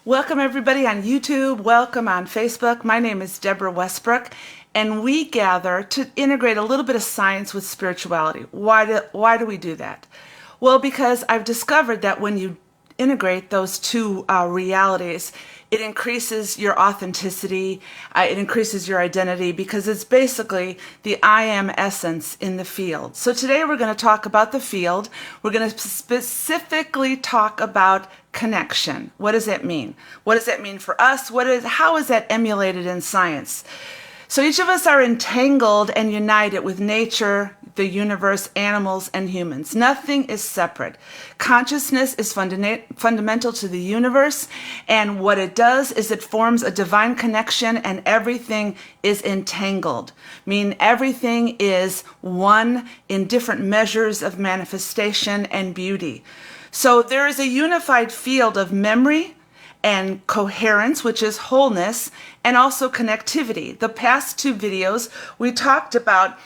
Welcome everybody on YouTube, welcome on Facebook. My name is Deborah Westbrook, and we gather to integrate a little bit of science with spirituality. Why do we do that? Well, because I've discovered that when you integrate those two realities, it increases your authenticity, it increases your identity, because it's basically the I am essence in the field. So today we're going to talk about the field. We're going to specifically talk about connection. What does that mean? What does that mean for us? How is that emulated in science? So each of us are entangled and united with nature, the universe, animals, and humans. Nothing is separate. Consciousness is fundamental to the universe, and what it does is it forms a divine connection, and everything is entangled, meaning everything is one in different measures of manifestation and beauty. So there is a unified field of memory and coherence, which is wholeness, and also connectivity. The past two videos, we talked about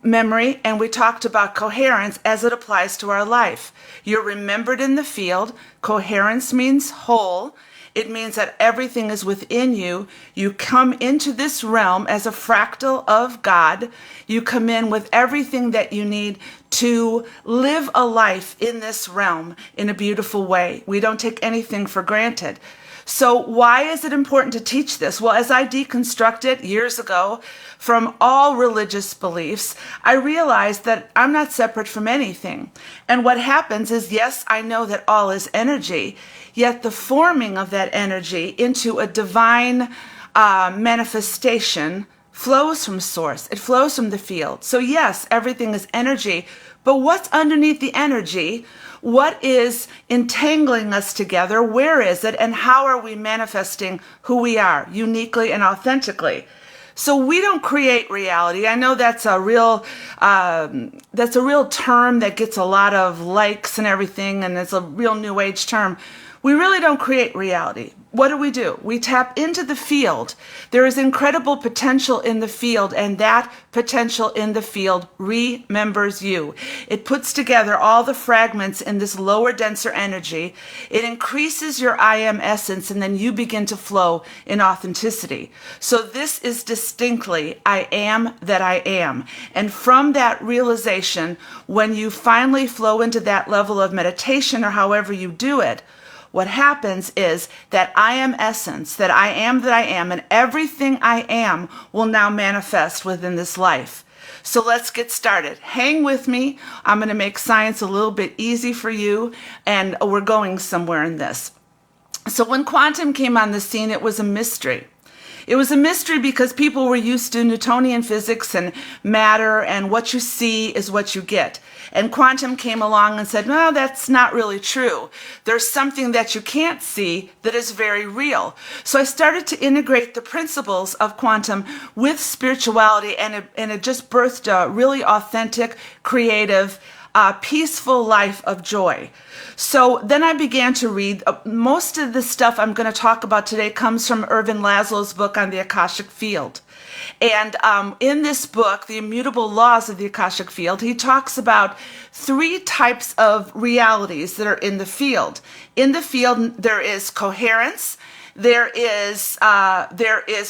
memory and we talked about coherence as it applies to our life. You're remembered in the field. Coherence means whole. It means that everything is within you. You come into this realm as a fractal of God. You come in with everything that you need to live a life in this realm in a beautiful way. We don't take anything for granted. So why is it important to teach this? Well, as I deconstructed years ago from all religious beliefs, I realized that I'm not separate from anything. And what happens is, yes, I know that all is energy, yet the forming of that energy into a divine manifestation flows from source. It flows from the field. So yes, everything is energy, but what's underneath the energy? What is entangling us together? Where is it? And how are we manifesting who we are uniquely and authentically? So we don't create reality. I know that's a real term that gets a lot of likes and everything, and it's a real new age term. We really don't create reality. What do? We tap into the field. There is incredible potential in the field, and that potential in the field remembers you. It puts together all the fragments in this lower, denser energy. It increases your I am essence, and then you begin to flow in authenticity. So this is distinctly I am that I am. And from that realization, when you finally flow into that level of meditation or however you do it, what happens is that I am essence, that I am, and everything I am will now manifest within this life. So let's get started. Hang with me. I'm going to make science a little bit easy for you, and we're going somewhere in this. So when quantum came on the scene, it was a mystery. It was a mystery because people were used to Newtonian physics and matter, and what you see is what you get. And quantum came along and said, no, that's not really true. There's something that you can't see that is very real. So I started to integrate the principles of quantum with spirituality, and it just birthed a really authentic, creative, peaceful life of joy. So then I began to read. Most of the stuff I'm going to talk about today comes from Ervin Laszlo's book on the Akashic Field. And in this book, The Immutable Laws of the Akashic Field, he talks about three types of realities that are in the field. In the field, there is coherence, there is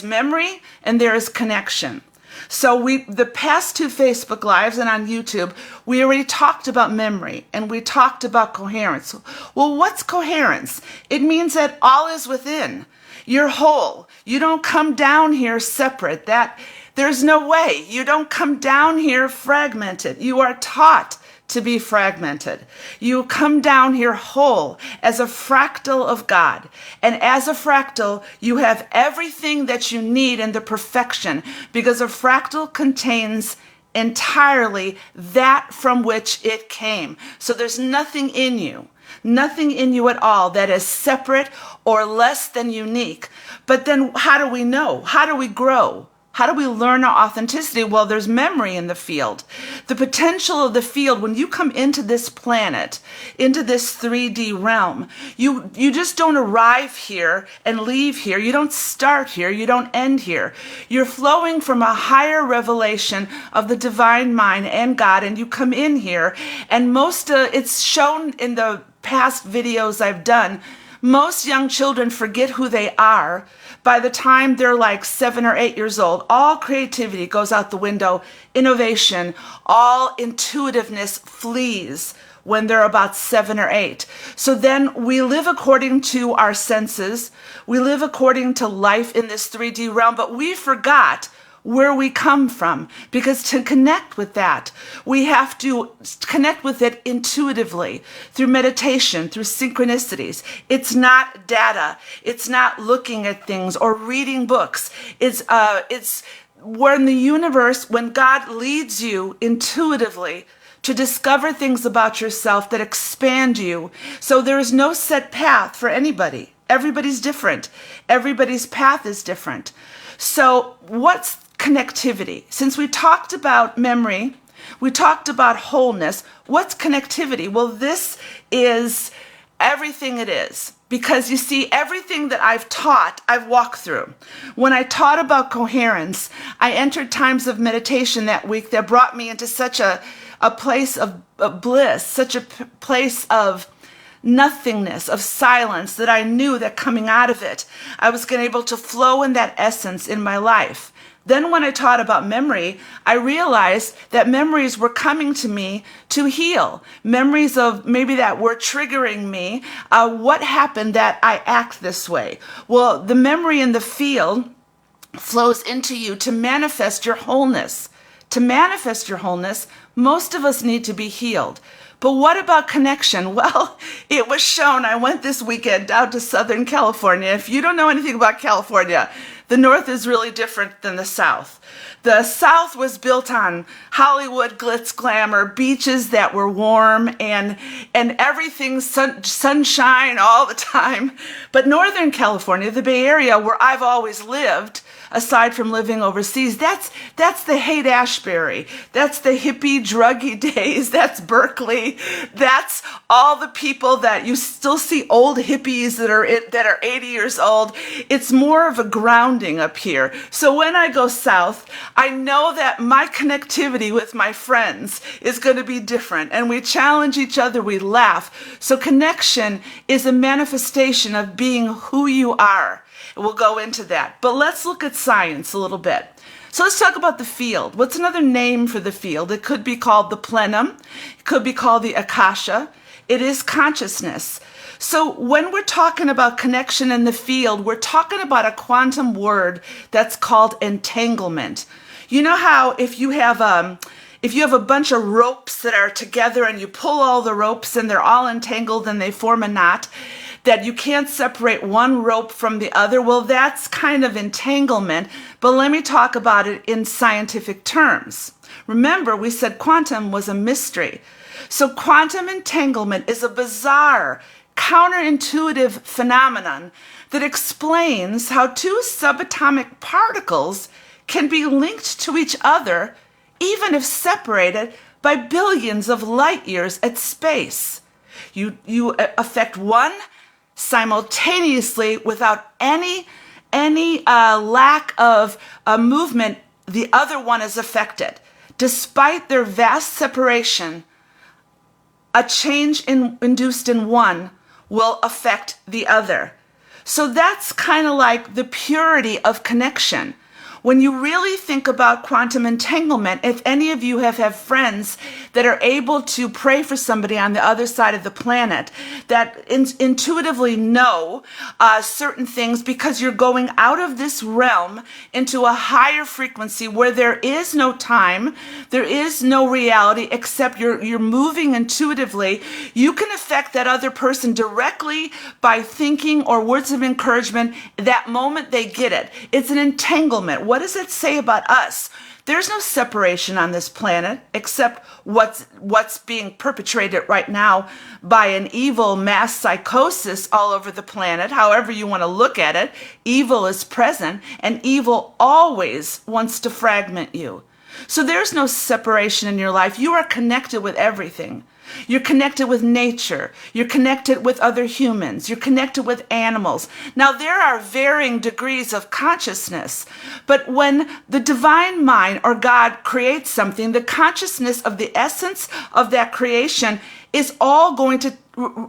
memory, and there is connection. So the past two Facebook Lives and on YouTube, we already talked about memory and we talked about coherence. Well, what's coherence? It means that all is within. You're whole. You don't come down here separate. There's no way. You don't come down here fragmented. You are taught to be fragmented. You come down here whole as a fractal of God. And as a fractal, you have everything that you need in the perfection, because a fractal contains entirely that from which it came. So there's nothing in you at all that is separate or less than unique. But then how do we know? How do we grow? How do we learn our authenticity? Well, there's memory in the field. The potential of the field, when you come into this planet, into this 3D realm, you just don't arrive here and leave here. You don't start here. You don't end here. You're flowing from a higher revelation of the divine mind and God, and you come in here, and it's shown in the past videos I've done. Most young children forget who they are by the time they're like 7 or 8 years old. All creativity goes out the window, innovation, all intuitiveness flees when they're about 7 or 8. So then we live according to our senses. We live according to life in this 3D realm, but we forgot where we come from, because to connect with that, we have to connect with it intuitively through meditation, through synchronicities. It's not data. It's not looking at things or reading books. It's when the universe, when God leads you intuitively to discover things about yourself that expand you. So there is no set path for anybody. Everybody's different. Everybody's path is different. So what's connectivity? Since we talked about memory, we talked about wholeness, what's connectivity? Well, this is everything it is. Because you see, everything that I've taught, I've walked through. When I taught about coherence, I entered times of meditation that week that brought me into such a place of bliss, such a place of nothingness, of silence, that I knew that coming out of it, I was going to be able to flow in that essence in my life. Then when I taught about memory, I realized that memories were coming to me to heal. Memories of maybe that were triggering me. What happened that I act this way? Well, the memory in the field flows into you to manifest your wholeness. To manifest your wholeness, most of us need to be healed. But what about connection? Well, it was shown. I went this weekend out to Southern California. If you don't know anything about California, the North is really different than the South. The South was built on Hollywood, glitz, glamour, beaches that were warm, and everything sunshine all the time. But Northern California, the Bay Area, where I've always lived, aside from living overseas, that's the Haight-Ashbury. That's the hippie, druggy days. That's Berkeley. That's all the people that you still see, old hippies that are 80 years old. It's more of a grounding up here. So when I go south, I know that my connectivity with my friends is going to be different, and we challenge each other, we laugh. So connection is a manifestation of being who you are. We'll go into that. But let's look at science a little bit. So let's talk about the field. What's another name for the field? It could be called the plenum. It could be called the akasha. It is consciousness. So when we're talking about connection in the field, we're talking about a quantum word that's called entanglement. You know how if you have a bunch of ropes that are together and you pull all the ropes and they're all entangled and they form a knot, that you can't separate one rope from the other? Well, that's kind of entanglement, but let me talk about it in scientific terms. Remember, we said quantum was a mystery. So quantum entanglement is a bizarre, counterintuitive phenomenon that explains how two subatomic particles can be linked to each other, even if separated by billions of light years at space. You affect one simultaneously without any lack of movement. The other one is affected. Despite their vast separation, a change induced in one will affect the other. So that's kind of like the purity of connection. When you really think about quantum entanglement, if any of you have friends that are able to pray for somebody on the other side of the planet, that intuitively know certain things, because you're going out of this realm into a higher frequency where there is no time, there is no reality, except you're moving intuitively, you can affect that other person directly by thinking or words of encouragement. That moment they get it. It's an entanglement. What does it say about us? There's no separation on this planet except what's being perpetrated right now by an evil mass psychosis all over the planet. However you want to look at it, evil is present, and evil always wants to fragment you. So there's no separation in your life. You are connected with everything. You're connected with nature. You're connected with other humans. You're connected with animals. Now, there are varying degrees of consciousness, but when the divine mind or God creates something, the consciousness of the essence of that creation is all going to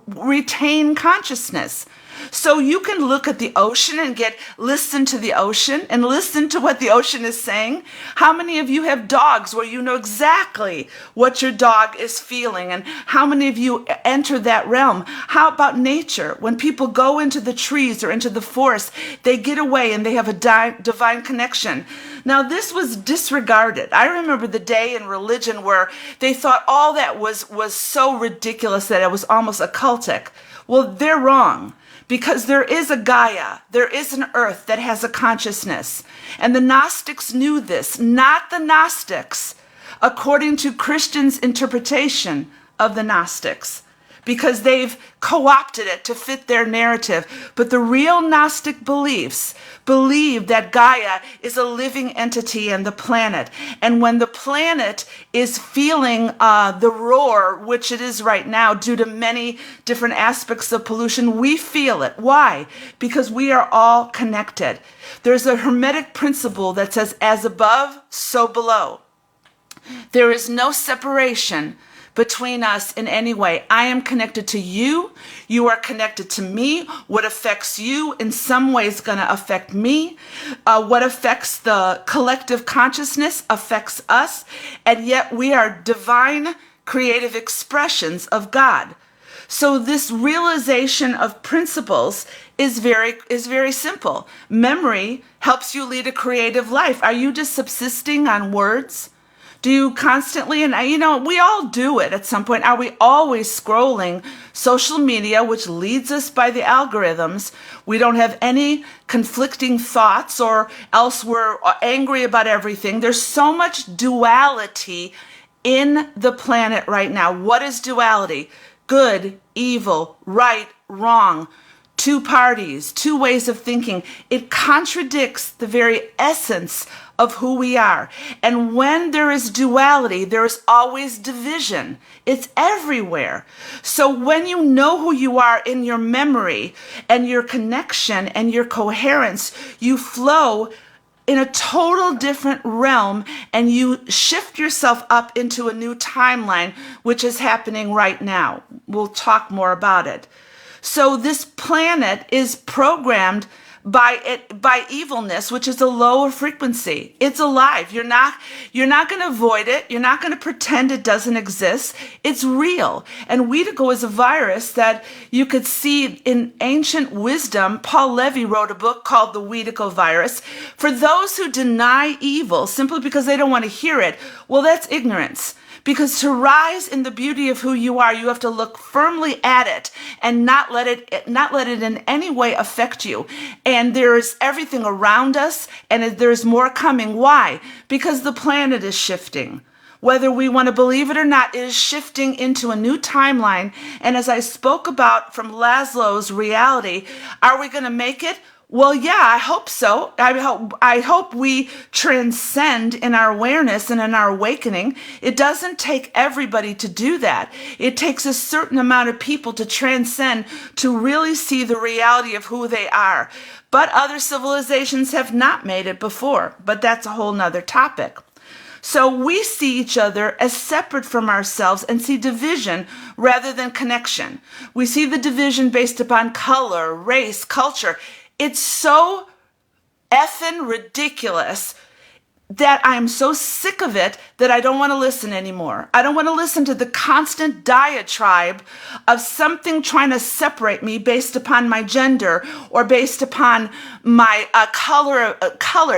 retain consciousness. So you can look at the ocean and listen to the ocean and listen to what the ocean is saying. How many of you have dogs where you know exactly what your dog is feeling? And how many of you enter that realm? How about nature? When people go into the trees or into the forest, they get away and they have a divine connection. Now, this was disregarded. I remember the day in religion where they thought all that was so ridiculous that it was almost occultic. Well, they're wrong, because there is a Gaia, there is an earth that has a consciousness. And the Gnostics knew this, not the Gnostics, according to Christians' interpretation of the Gnostics, because they've co-opted it to fit their narrative. But the real Gnostic beliefs believe that Gaia is a living entity and the planet. And when the planet is feeling the roar, which it is right now due to many different aspects of pollution, we feel it. Why? Because we are all connected. There's a Hermetic principle that says, as above, so below. There is no separation between us in any way. I am connected to you. You are connected to me. What affects you in some way is going to affect me. What affects the collective consciousness affects us. And yet we are divine creative expressions of God. So this realization of principles is very simple. Memory helps you lead a creative life. Are you just subsisting on words? Do you constantly, and we all do it at some point. Are we always scrolling social media, which leads us by the algorithms? We don't have any conflicting thoughts, or else we're angry about everything. There's so much duality in the planet right now. What is duality? Good, evil, right, wrong. Two parties, two ways of thinking. It contradicts the very essence of who we are. And when there is duality, there is always division. It's everywhere. So when you know who you are in your memory and your connection and your coherence, you flow in a total different realm, and you shift yourself up into a new timeline, which is happening right now. We'll talk more about it. So this planet is programmed by evilness, which is a lower frequency. It's alive. You're not going to avoid it. You're not going to pretend it doesn't exist. It's real. And Weedigo is a virus that you could see in ancient wisdom. Paul Levy wrote a book called The Weedigo Virus. For those who deny evil simply because they don't want to hear it, well, that's ignorance. Because to rise in the beauty of who you are, you have to look firmly at it and not let it in any way affect you. And there is everything around us, and there's more coming. Why? Because the planet is shifting. Whether we want to believe it or not, it is shifting into a new timeline. And as I spoke about from Laszlo's reality, are we going to make it? Well, yeah, I hope so. I hope we transcend in our awareness and in our awakening. It doesn't take everybody to do that. It takes a certain amount of people to transcend, to really see the reality of who they are. But other civilizations have not made it before, but that's a whole nother topic. So we see each other as separate from ourselves and see division rather than connection. We see the division based upon color, race, culture. It's so effing ridiculous that I'm so sick of it that I don't want to listen anymore. I don't want to listen to the constant diatribe of something trying to separate me based upon my gender or based upon my color.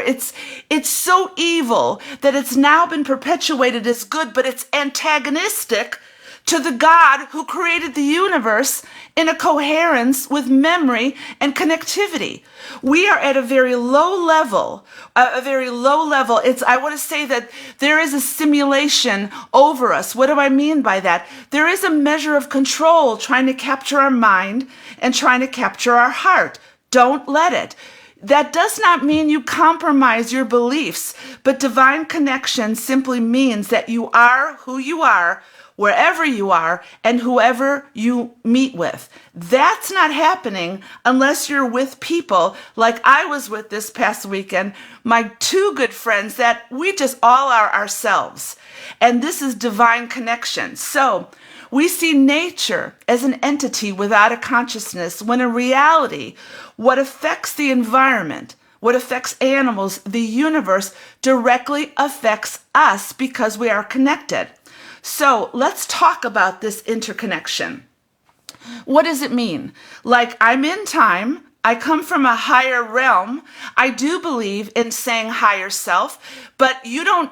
It's so evil that it's now been perpetuated as good, but it's antagonistic to the God who created the universe in a coherence with memory and connectivity. We are at a very low level, I want to say that there is a simulation over us. What do I mean by that? There is a measure of control trying to capture our mind and trying to capture our heart. Don't let it. That does not mean you compromise your beliefs, but divine connection simply means that you are who you are, wherever you are, and whoever you meet with. That's not happening unless you're with people like I was with this past weekend, my two good friends that we just all are ourselves. And this is divine connection. So We see nature as an entity without a consciousness, when in reality, what affects the environment, what affects animals, the universe, directly affects us because we are connected. So let's talk about this interconnection. What does it mean? Like, I'm in time. I come from a higher realm. I do believe in saying higher self, but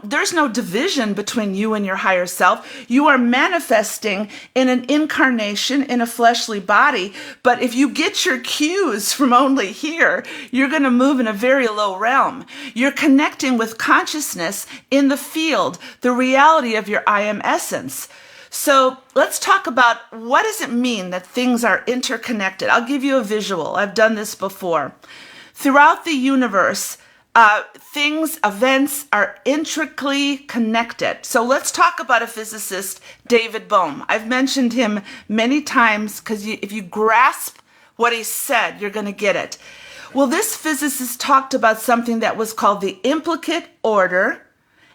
there's no division between you and your higher self. You are manifesting in an incarnation in a fleshly body. But if you get your cues from only here, you're going to move in a very low realm. You're connecting with consciousness in the field, the reality of your I am essence. So let's talk about, what does it mean that things are interconnected? I'll give you a visual. I've done this before. Throughout the universe, events are intricately connected. So let's talk about a physicist, David Bohm. I've mentioned him many times because if you grasp what he said, you're going to get it. Well, this physicist talked about something that was called the implicate order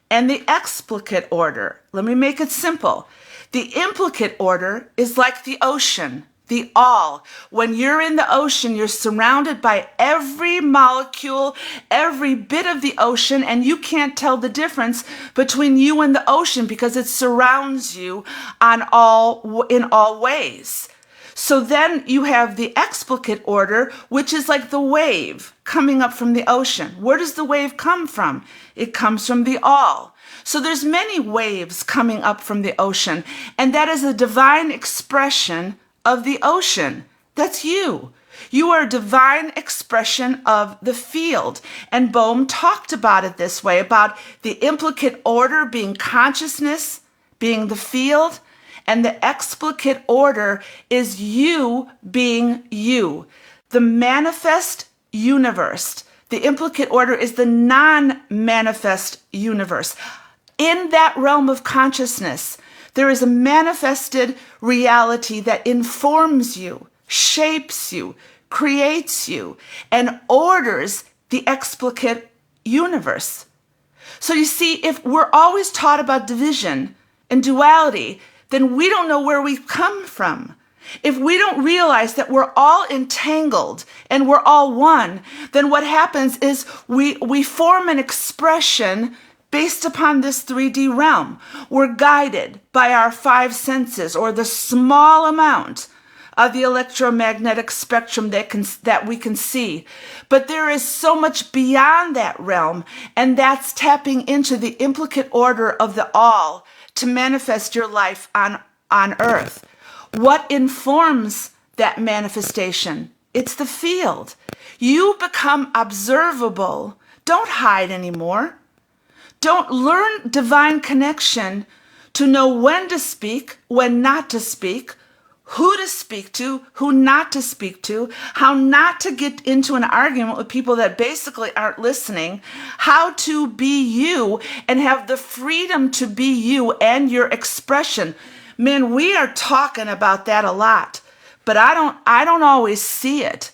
and the explicate order. Let me make it simple. The implicate order is like the ocean, the all. When you're in the ocean, you're surrounded by every molecule, every bit of the ocean, and you can't tell the difference between you and the ocean because it surrounds you in all ways. So then you have the explicate order, which is like the wave coming up from the ocean. Where does the wave come from? It comes from the all. So there's many waves coming up from the ocean, and that is a divine expression of the ocean. That's you. You are a divine expression of the field. And Bohm talked about it this way, about the implicate order being consciousness, being the field, and the explicate order is you being you, the manifest universe. The implicate order is the non-manifest universe. In that realm of consciousness, there is a manifested reality that informs you, shapes you, creates you, and orders the explicate universe. So you see, if we're always taught about division and duality, then we don't know where we've come from. If we don't realize that we're all entangled and we're all one, then what happens is we form an expression based upon this 3D realm. We're guided by our five senses, or the small amount of the electromagnetic spectrum that we can see. But there is so much beyond that realm, and that's tapping into the implicate order of the all to manifest your life on earth. What informs that manifestation? It's the field. You become observable. Don't hide anymore. Don't learn divine connection to know when to speak, when not to speak, who to speak to, who not to speak to, how not to get into an argument with people that basically aren't listening, how to be you and have the freedom to be you and your expression. Man, we are talking about that a lot, but I don't always see it.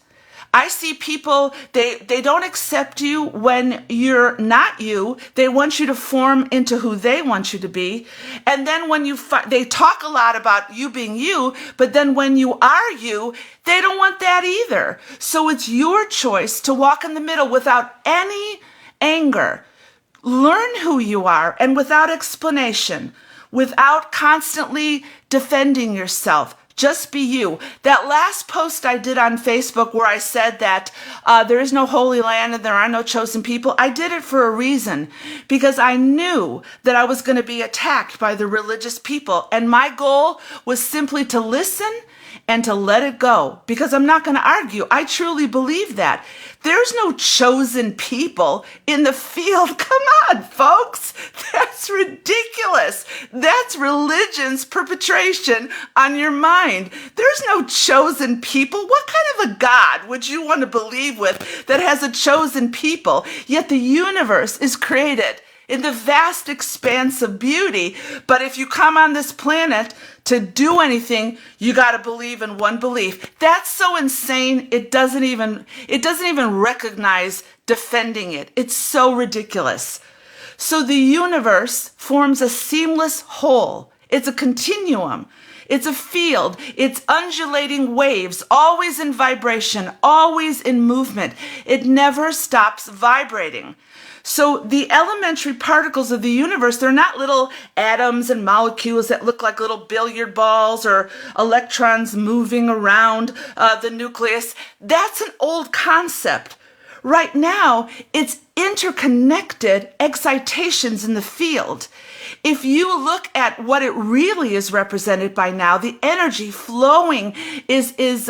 I see people, they don't accept you when you're not you. They want you to form into who they want you to be. And then when they talk a lot about you being you, but then when you are you, they don't want that either. So it's your choice to walk in the middle without any anger. Learn who you are, and without explanation, without constantly defending yourself. Just be you. That last post I did on Facebook where I said that there is no holy land and there are no chosen people, I did it for a reason, because I knew that I was going to be attacked by the religious people. And my goal was simply to listen and to let it go, because I'm not going to argue. I truly believe that. There's no chosen people in the field. Come on, folks. That's ridiculous. That's religion's perpetration on your mind. There's no chosen people. What kind of a God would you want to believe with that has a chosen people? Yet the universe is created in the vast expanse of beauty. But if you come on this planet to do anything, you got to believe in one belief. That's so insane. It doesn't even recognize defending it. It's so ridiculous. So the universe forms a seamless whole. It's a continuum. It's a field. It's undulating waves, always in vibration, always in movement. It never stops vibrating. So the elementary particles of the universe, they're not little atoms and molecules that look like little billiard balls or electrons moving around the nucleus. That's an old concept. Right now, it's interconnected excitations in the field. If you look at what it really is represented by now, the energy flowing is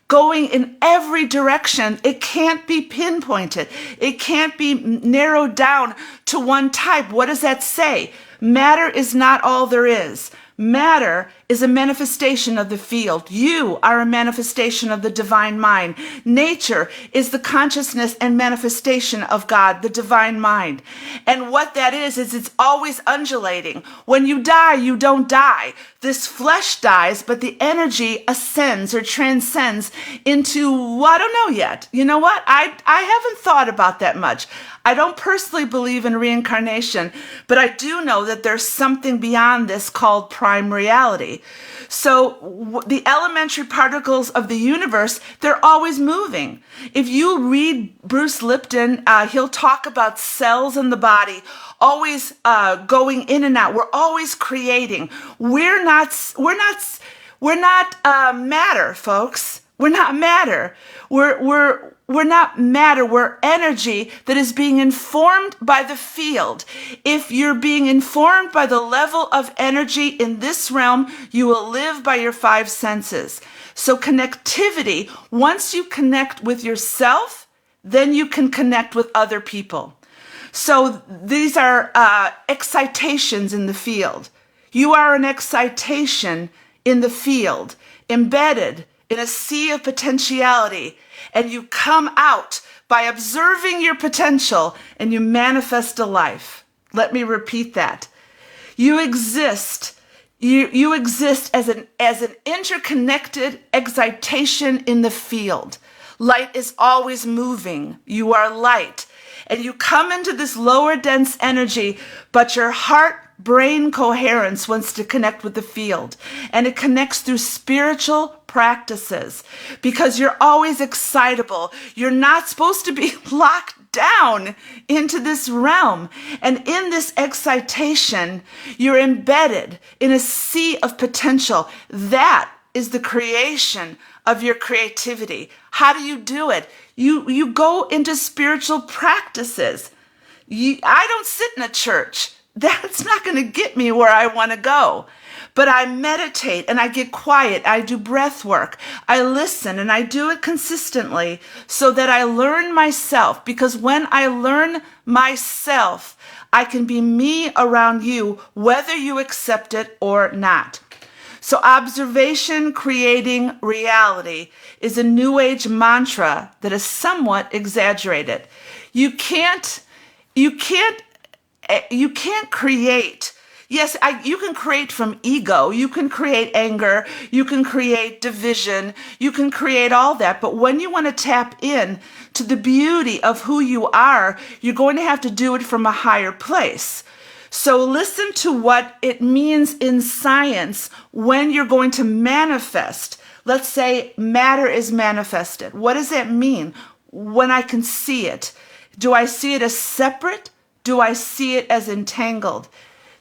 going in every direction. It can't be pinpointed. It can't be narrowed down to one type. What does that say? Matter is not all there is. Matter is a manifestation of the field. You are a manifestation of the divine mind. Nature is the consciousness and manifestation of God, the divine mind. And what that is it's always undulating. When you die, you don't die. This flesh dies, but the energy ascends or transcends into, well, I don't know yet. You know what? I haven't thought about that much. I don't personally believe in reincarnation, but I do know that there's something beyond this called prime reality. So the elementary particles of the universe, they're always moving. If you read Bruce Lipton, he'll talk about cells in the body always going in and out. We're always creating. We're not matter, folks. We're not matter. We're not matter. We're energy that is being informed by the field. If you're being informed by the level of energy in this realm, you will live by your five senses. So connectivity, once you connect with yourself, then you can connect with other people. So these are excitations in the field. You are an excitation in the field, embedded in a sea of potentiality, and you come out by observing your potential and you manifest a life. Let me repeat that. You exist. You exist as an interconnected excitation in the field. Light is always moving. You are light. And you come into this lower dense energy, but your heart-brain coherence wants to connect with the field. And it connects through spiritual practices because you're always excitable. You're not supposed to be locked down into this realm. And in this excitation, you're embedded in a sea of potential. That is the creation of your creativity. How do you do it? You go into spiritual practices. I don't sit in a church. That's not going to get me where I want to go. But I meditate and I get quiet. I do breath work. I listen and I do it consistently so that I learn myself. Because when I learn myself, I can be me around you, whether you accept it or not. So observation creating reality is a new age mantra that is somewhat exaggerated. You can't create. Yes, you can create from ego. You can create anger. You can create division. You can create all that. But when you want to tap in to the beauty of who you are, you're going to have to do it from a higher place. So listen to what it means in science when you're going to manifest. Let's say matter is manifested. What does that mean? When I can see it. Do I see it as separate? Do I see it as entangled?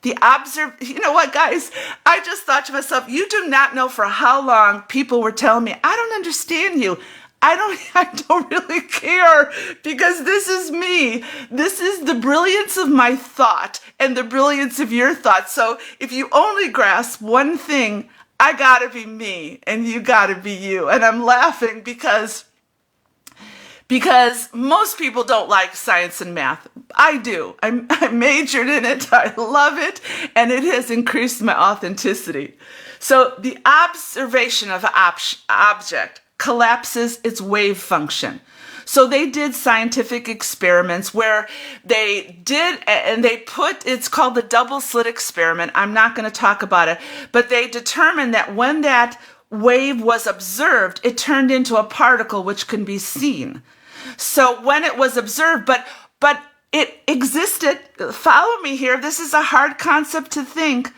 You know what, guys? I just thought to myself, you do not know for how long people were telling me, I don't understand you. I don't really care because this is me. This is the brilliance of my thought and the brilliance of your thought. So if you only grasp one thing, I gotta be me and you gotta be you. And I'm laughing because most people don't like science and math. I do. I majored in it. I love it. And it has increased my authenticity. So the observation of an object collapses its wave function. So they did scientific experiments where they did, and they put, it's called the double slit experiment. I'm not going to talk about it, but they determined that when that wave was observed, it turned into a particle which can be seen. So when it was observed, but it existed, follow me here, this is a hard concept to think,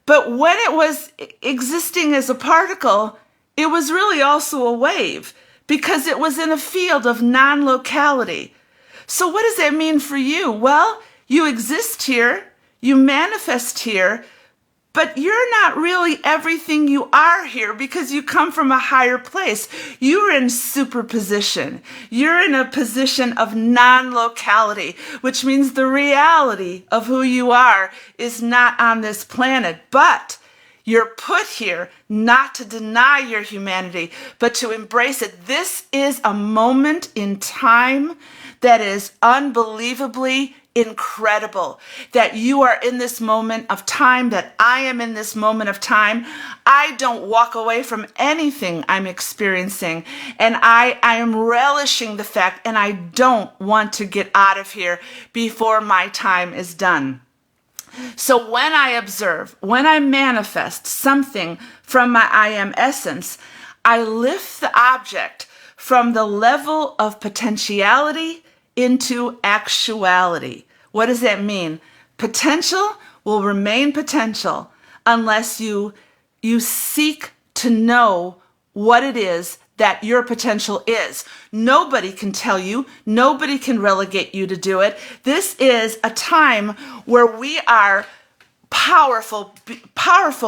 But when it was existing as a particle, it was really also a wave because it was in a field of non-locality. So what does that mean for you? Well, you exist here, you manifest here, but you're not really everything you are here because you come from a higher place. You're in superposition. You're in a position of non-locality, which means the reality of who you are is not on this planet, but you're put here not to deny your humanity, but to embrace it. This is a moment in time that is unbelievably incredible, that you are in this moment of time, that I am in this moment of time. I don't walk away from anything I'm experiencing, and I am relishing the fact, and I don't want to get out of here before my time is done. So when I observe, when I manifest something from my I am essence, I lift the object from the level of potentiality into actuality. What does that mean? Potential will remain potential unless you seek to know what it is that your potential is. Nobody can tell you, nobody can relegate you to do it. This is a time where we are powerful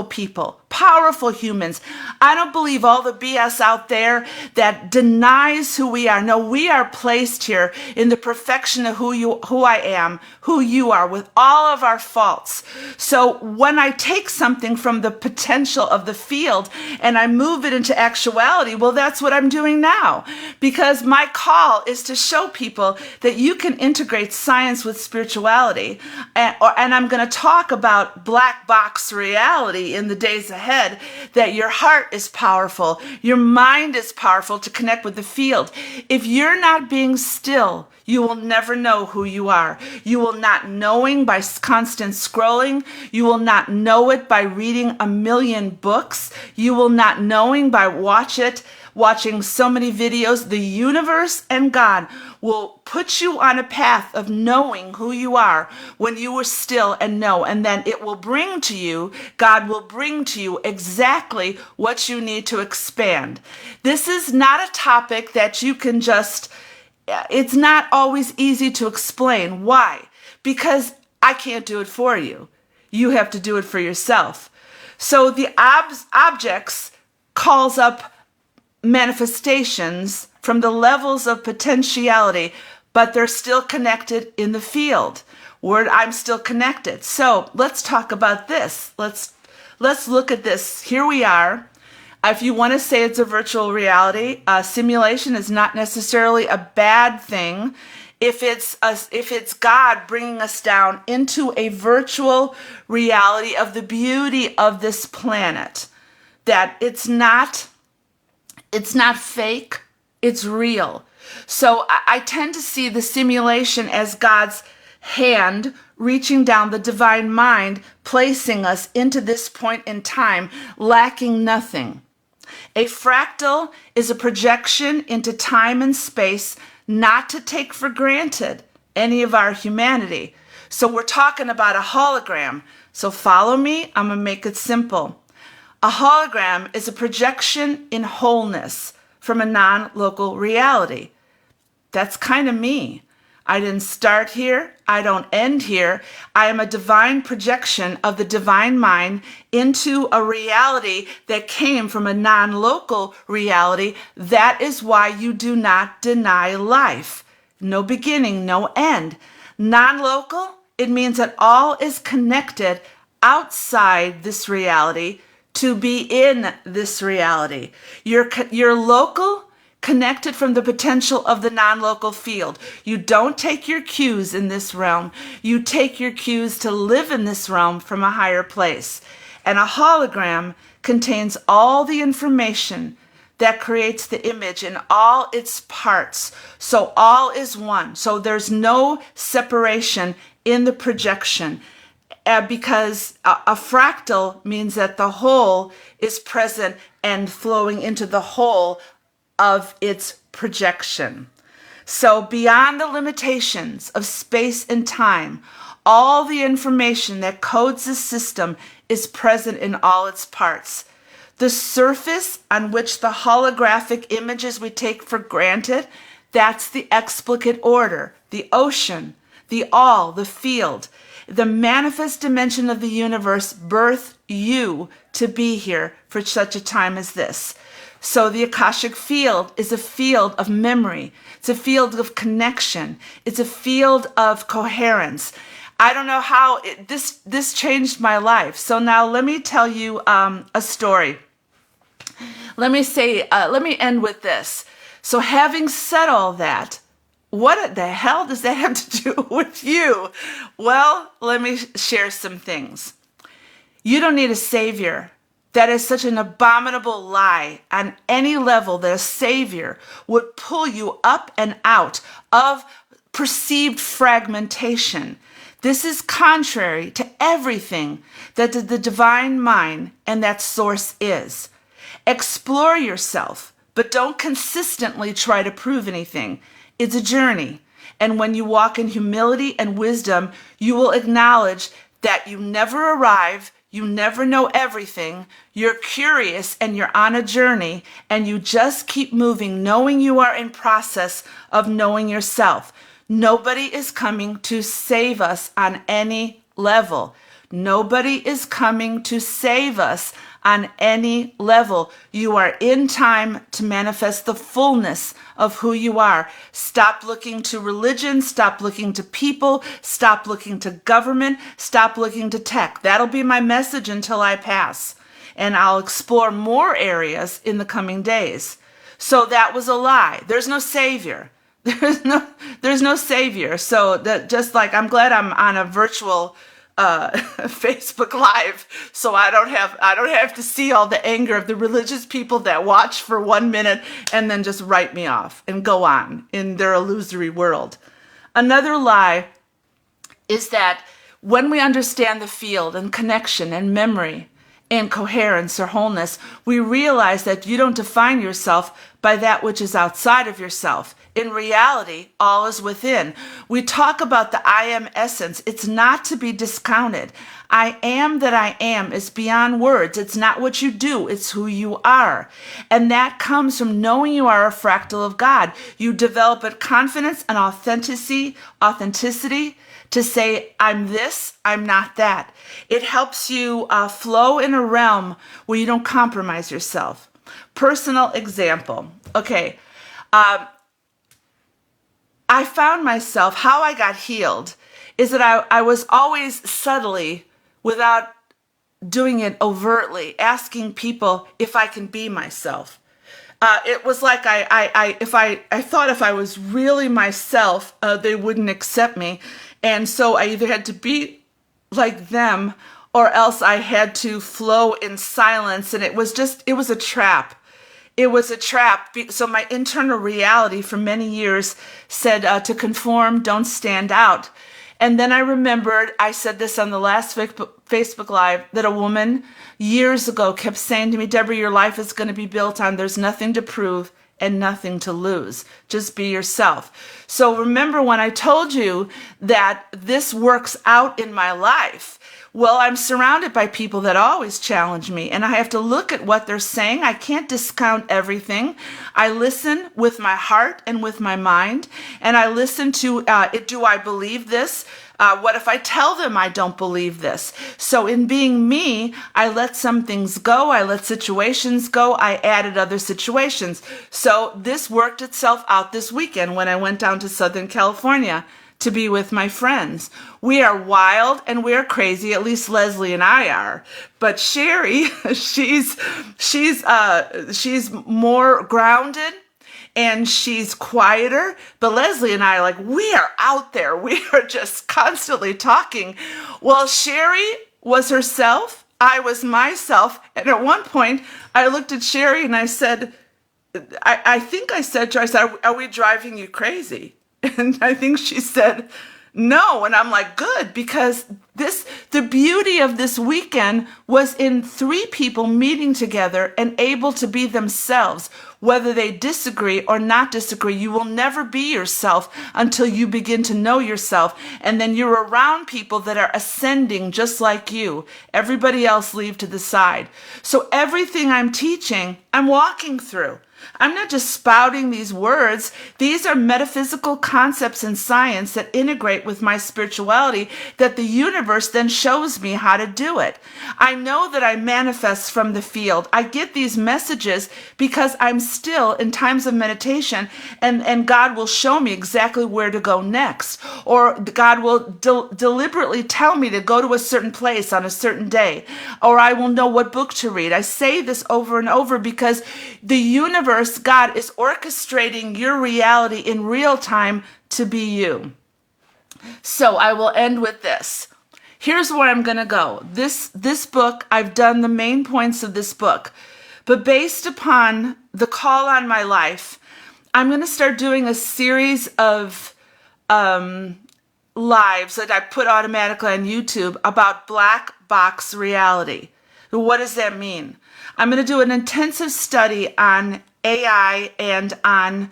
people, powerful humans. I don't believe all the BS out there that denies who we are. No, we are placed here in the perfection of who I am, who you are, with all of our faults. So when I take something from the potential of the field and I move it into actuality, well, that's what I'm doing now, because my call is to show people that you can integrate science with spirituality. And I'm going to talk about black box reality in the days ahead, that your heart is powerful, your mind is powerful to connect with the field. If you're not being still, you will never know who you are. You will not knowing by constant scrolling. You will not know it by reading a million books. You will not knowing by watching so many videos. The universe and God will put you on a path of knowing who you are when you were still and know, and then it will bring to you, God will bring to you exactly what you need to expand. This is not a topic that you can just, it's not always easy to explain. Why? Because I can't do it for you. You have to do it for yourself. So the objects calls up manifestations from the levels of potentiality, but they're still connected in the field where I'm still connected. So let's talk about this. Let's look at this. Here we are. If you want to say it's a virtual reality, simulation is not necessarily a bad thing. If it's God bringing us down into a virtual reality of the beauty of this planet, that it's not fake, it's real. So I tend to see the simulation as God's hand reaching down the divine mind, placing us into this point in time, lacking nothing. A fractal is a projection into time and space, not to take for granted any of our humanity. So we're talking about a hologram. So follow me, I'm going to make it simple. A hologram is a projection in wholeness from a non-local reality. That's kind of me. I didn't start here. I don't end here. I am a divine projection of the divine mind into a reality that came from a non-local reality. That is why you do not deny life. No beginning, no end. Non-local, it means that all is connected outside this reality to be in this reality. You're local, connected from the potential of the non-local field. You don't take your cues in this realm. You take your cues to live in this realm from a higher place. And a hologram contains all the information that creates the image in all its parts. So all is one. So there's no separation in the projection. Because a fractal means that the whole is present and flowing into the whole of its projection. So beyond the limitations of space and time, all the information that codes the system is present in all its parts. The surface on which the holographic images we take for granted, that's the explicate order, the ocean, the all, the field. The manifest dimension of the universe birthed you to be here for such a time as this. So the Akashic field is a field of memory. It's a field of connection. It's a field of coherence. I don't know how this changed my life. So now let me tell you a story. Let me end with this. So having said all that, what the hell does that have to do with you? Well, let me share some things. You don't need a savior. That is such an abominable lie on any level that a savior would pull you up and out of perceived fragmentation. This is contrary to everything that the divine mind and that source is. Explore yourself, but don't consistently try to prove anything. It's a journey. And when you walk in humility and wisdom, you will acknowledge that you never arrive, you never know everything, you're curious and you're on a journey, and you just keep moving, knowing you are in process of knowing yourself. Nobody is coming to save us on any level. Nobody is coming to save us on any level. You are in time to manifest the fullness of who you are. Stop looking to religion. Stop looking to people. Stop looking to government. Stop looking to tech. That'll be my message until I pass. And I'll explore more areas in the coming days. So that was a lie. There's no savior. There's no savior. So that just like I'm glad I'm on a virtual Facebook Live, so I don't have to see all the anger of the religious people that watch for 1 minute and then just write me off and go on in their illusory world. Another lie is that when we understand the field and connection and memory and coherence or wholeness, we realize that you don't define yourself by that which is outside of yourself. In reality, all is within. We talk about the I am essence. It's not to be discounted. I am that I am is beyond words. It's not what you do. It's who you are. And that comes from knowing you are a fractal of God. You develop a confidence and authenticity to say, I'm this, I'm not that. It helps you flow in a realm where you don't compromise yourself. Personal example. Okay. I found myself, how I got healed is that I was always subtly, without doing it overtly, asking people if I can be myself. It was like I thought if I was really myself, they wouldn't accept me. And so I either had to be like them or else I had to flow in silence. And it was a trap. It was a trap. So my internal reality for many years said to conform, don't stand out. And then I remembered, I said this on the last Facebook Live, that a woman years ago kept saying to me, Deborah, your life is going to be built on there's nothing to prove and nothing to lose. Just be yourself. So remember when I told you that this works out in my life. Well, I'm surrounded by people that always challenge me, and I have to look at what they're saying. I can't discount everything. I listen with my heart and with my mind, and I listen to, do I believe this? What if I tell them I don't believe this? So in being me, I let some things go. I let situations go. I added other situations. So this worked itself out this weekend when I went down to Southern California to be with my friends. We are wild and we are crazy, at least Leslie and I are. But Sherry, she's more grounded and she's quieter. But Leslie and I, like, we are out there. We are just constantly talking. Well, Sherry was herself. I was myself. And at one point, I looked at Sherry and I said, I think I said to her, I said, are we driving you crazy? And I think she said, no. And I'm like, good, because The beauty of this weekend was in three people meeting together and able to be themselves, whether they disagree or not disagree. You will never be yourself until you begin to know yourself. And then you're around people that are ascending just like you. Everybody else leave to the side. So everything I'm teaching, I'm walking through. I'm not just spouting these words. These are metaphysical concepts in science that integrate with my spirituality that the universe then shows me how to do it. I know that I manifest from the field. I get these messages because I'm still in times of meditation, and God will show me exactly where to go next. Or God will deliberately tell me to go to a certain place on a certain day. Or I will know what book to read. I say this over and over because the universe, God, is orchestrating your reality in real time to be you. So I will end with this. Here's where I'm going to go. This book, I've done the main points of this book. But based upon the call on my life, I'm going to start doing a series of lives that I put automatically on YouTube about black box reality. What does that mean? I'm going to do an intensive study on AI and on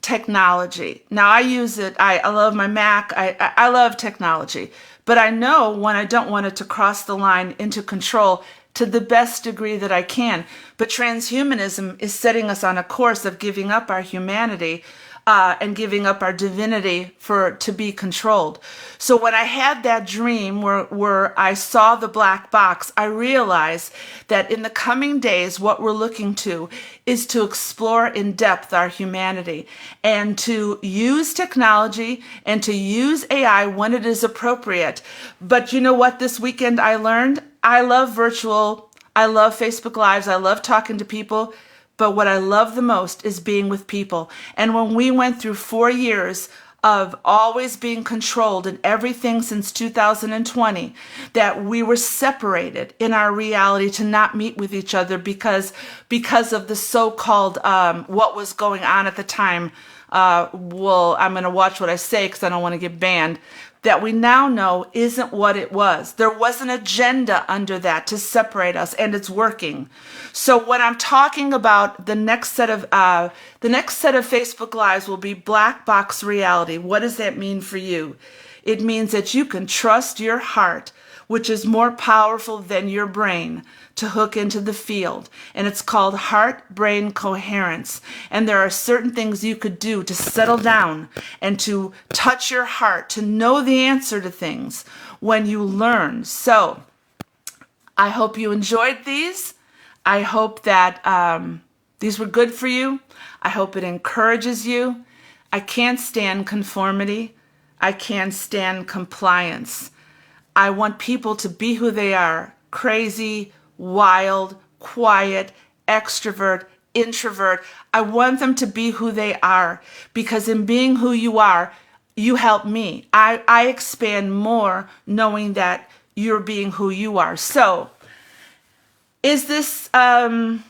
technology. Now I use it. I love my Mac. I love technology, but I know when I don't want it to cross the line into control to the best degree that I can. But transhumanism is setting us on a course of giving up our humanity and giving up our divinity to be controlled. So when I had that dream where I saw the black box, I realized that in the coming days, what we're looking to is to explore in depth our humanity and to use technology and to use AI when it is appropriate. But you know what this weekend I learned? I love virtual. I love Facebook Lives. I love talking to people. But what I love the most is being with people. And when we went through 4 years of always being controlled in everything since 2020, that we were separated in our reality to not meet with each other because of the so-called what was going on at the time. Well, I'm going to watch what I say because I don't want to get banned. That we now know isn't what it was. There was an agenda under that to separate us, and it's working. So when I'm talking about the next set of Facebook Lives will be black box reality. What does that mean for you? It means that you can trust your heart, which is more powerful than your brain, to hook into the field. And it's called heart-brain coherence. And there are certain things you could do to settle down and to touch your heart, to know the answer to things when you learn. So I hope you enjoyed these. I hope that these were good for you. I hope it encourages you. I can't stand conformity. I can't stand compliance. I want people to be who they are, crazy, wild, quiet, extrovert, introvert. I want them to be who they are because in being who you are, you help me. I expand more knowing that you're being who you are. So is this, sometimes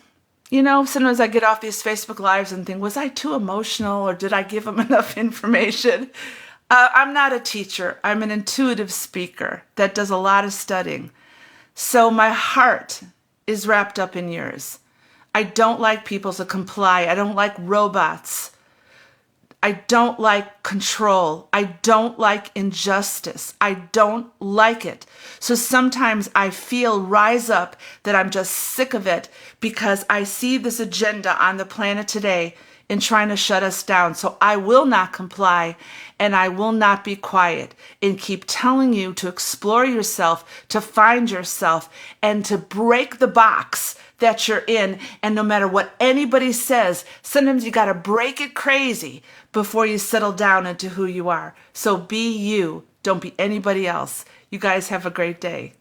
I get off these Facebook Lives and think, was I too emotional or did I give them enough information? I'm not a teacher. I'm an intuitive speaker that does a lot of studying. So my heart is wrapped up in yours. I don't like people to comply. I don't like robots. I don't like control. I don't like injustice. I don't like it. So sometimes I feel rise up that I'm just sick of it because I see this agenda on the planet today in trying to shut us down. So I will not comply and I will not be quiet and keep telling you to explore yourself, to find yourself, and to break the box that you're in. And no matter what anybody says, sometimes you got to break it crazy before you settle down into who you are. So be you. Don't be anybody else. You guys have a great day.